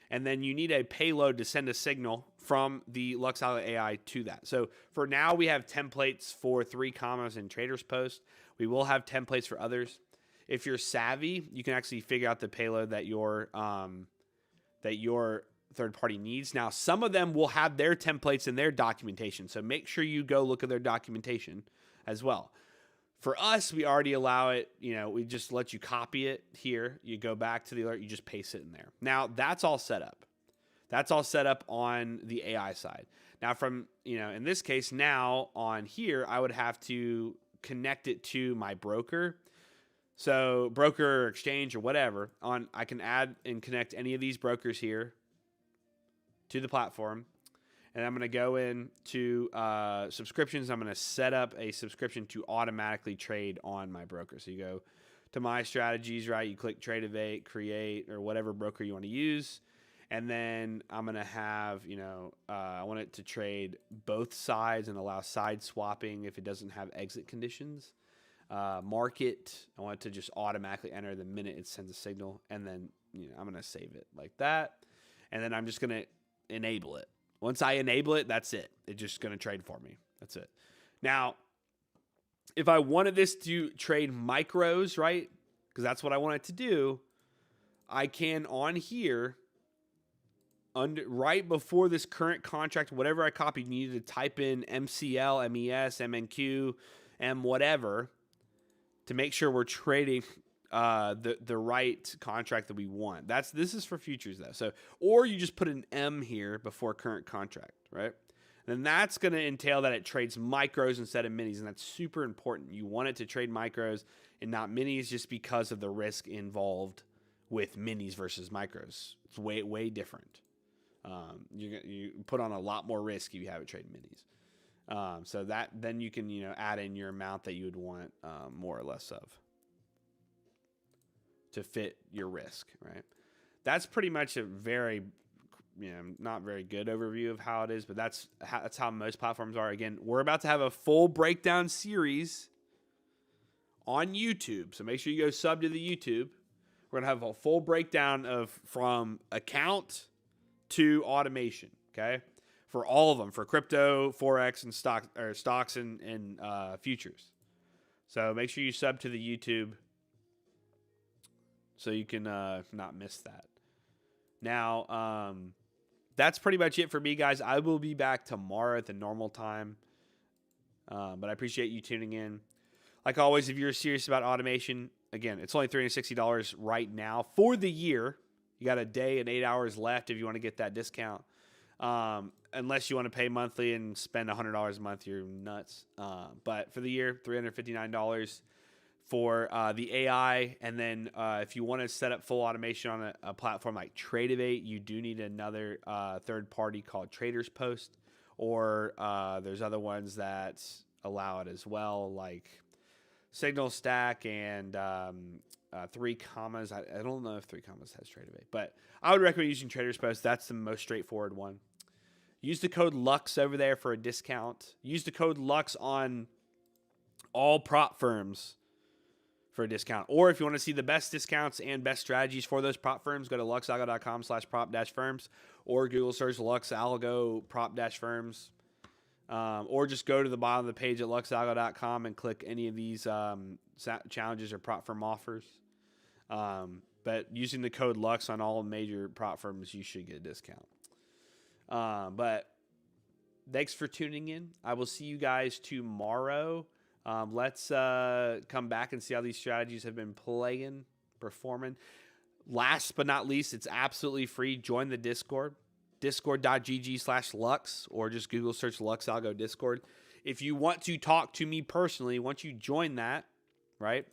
And then you need a payload to send a signal from the Lux Algo AI to that. So for now, we have templates for 3 commas in Traders Post. We will have templates for others. If you're savvy, you can actually figure out the payload that your third party needs. Now, some of them will have their templates in their documentation. So make sure you go look at their documentation as well. For us, we already allow it, we just let you copy it here. You go back to the alert, you just paste it in there. Now, that's all set up. That's all set up on the AI side. Now, from, in this case, now on here, I would have to connect it to my broker. So broker or exchange or whatever, I can add and connect any of these brokers here to the platform. And I'm going to go into subscriptions. I'm going to set up a subscription to automatically trade on my broker. So you go to my strategies, right? You click trade evade, create, or whatever broker you want to use. And then I'm going to have, I want it to trade both sides and allow side swapping if it doesn't have exit conditions. Market, I want it to just automatically enter the minute it sends a signal. And then, I'm going to save it like that. And then I'm just going to enable it. Once I enable it, that's it. It's just going to trade for me. That's it. Now, if I wanted this to trade micros, right? Because that's what I want it to do. I can on here, right before this current contract, whatever I copied, you need to type in MCL, MES, MNQ, M whatever to make sure we're trading the right contract that we want. This is for futures though. So, or you just put an M here before current contract, right? Then that's going to entail that it trades micros instead of minis, and that's super important. You want it to trade micros and not minis, just because of the risk involved with minis versus micros. It's way different. You put on a lot more risk if you have it trade minis. So that then you can add in your amount that you would want more or less of to fit your risk, right? That's pretty much a very, not very good overview of how it is, but that's how most platforms are. Again, we're about to have a full breakdown series on YouTube, so make sure you go sub to the YouTube. We're gonna have a full breakdown from account to automation, okay? For all of them, for crypto, forex, and stocks and futures. So make sure you sub to the YouTube so you can not miss that. Now, that's pretty much it for me, guys. I will be back tomorrow at the normal time, but I appreciate you tuning in. Like always, if you're serious about automation, again, it's only $360 right now for the year. You got a day and 8 hours left if you want to get that discount. Unless you want to pay monthly and spend $100 a month, you're nuts. But for the year, $359 for the AI. And then if you want to set up full automation on a platform like TradeAvate, you do need another third party called Traders Post. Or there's other ones that allow it as well, like Signal Stack and 3 commas. I don't know if 3 commas has TradeAvate, but I would recommend using Traders Post. That's the most straightforward one. Use the code LUX over there for a discount. Use the code LUX on all prop firms for a discount. Or if you want to see the best discounts and best strategies for those prop firms, go to luxalgo.com/prop-firms or Google search Lux Algo prop-firms. Or just go to the bottom of the page at luxalgo.com and click any of these challenges or prop firm offers. But using the code LUX on all major prop firms, you should get a discount. But thanks for tuning in. I will see you guys tomorrow. Let's come back and see how these strategies have been performing. Last but not least, it's absolutely free. Join the Discord. Discord.gg/Lux, or just Google search Lux Algo Discord. If you want to talk to me personally, once you join that, right,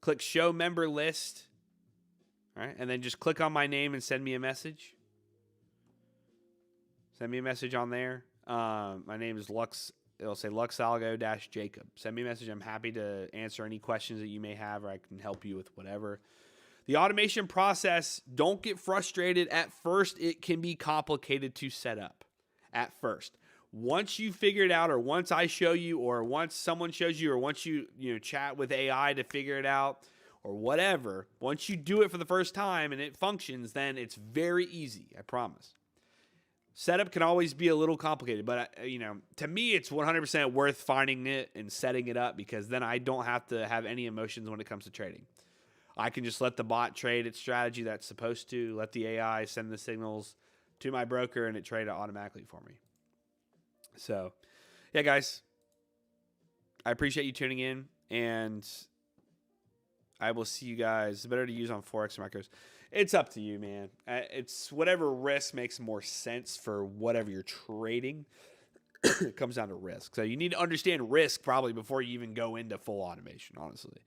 click show member list, right, and then just click on my name and send me a message. Send me a message on there. My name is Lux. It'll say Luxalgo-Jacob. Send me a message. I'm happy to answer any questions that you may have, or I can help you with whatever. The automation process, don't get frustrated. At first, it can be complicated to set up. At first. Once you figure it out, or once I show you, or once someone shows you, or once you chat with AI to figure it out, or whatever, once you do it for the first time and it functions, then it's very easy, I promise. Setup can always be a little complicated, but to me, it's 100% worth finding it and setting it up, because then I don't have to have any emotions when it comes to trading. I can just let the bot trade its strategy that's supposed to, let the AI send the signals to my broker, and it trade it automatically for me. So, yeah, guys, I appreciate you tuning in, and I will see you guys. It's better to use on Forex or macros. It's up to you, man. It's whatever risk makes more sense for whatever you're trading. It comes down to risk. So you need to understand risk probably before you even go into full automation, honestly.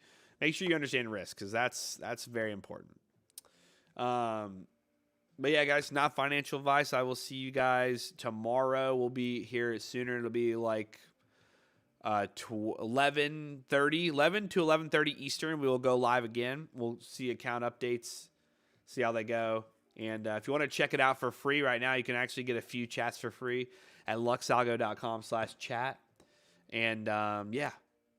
Make sure you understand risk, because that's very important. But yeah, guys, not financial advice. I will see you guys tomorrow. We'll be here sooner. It'll be like 11 to 11:30 Eastern. We will go live again. We'll see account updates, see how they go. And if you want to check it out for free right now, you can actually get a few chats for free at luxalgo.com/chat. And yeah,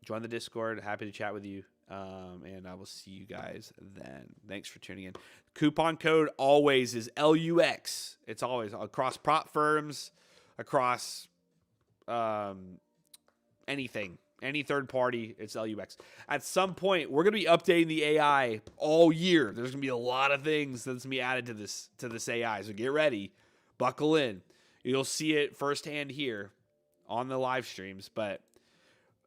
join the Discord. Happy to chat with you. And I will see you guys then. Thanks for tuning in. Coupon code always is LUX. It's always across prop firms, across anything. Any third party, it's LUX. At some point, we're going to be updating the AI all year. There's going to be a lot of things that's going to be added to this AI. So get ready. Buckle in. You'll see it firsthand here on the live streams. But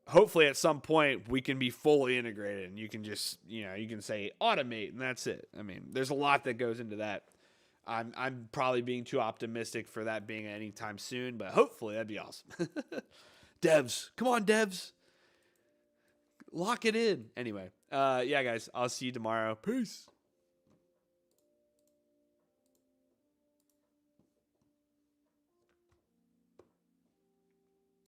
hopefully at some point, we can be fully integrated. And you can just, you can say automate, and that's it. I mean, there's a lot that goes into that. I'm probably being too optimistic for that being anytime soon. But hopefully, that'd be awesome. Devs. Come on, devs. Lock it in. Anyway, yeah, guys, I'll see you tomorrow. Peace.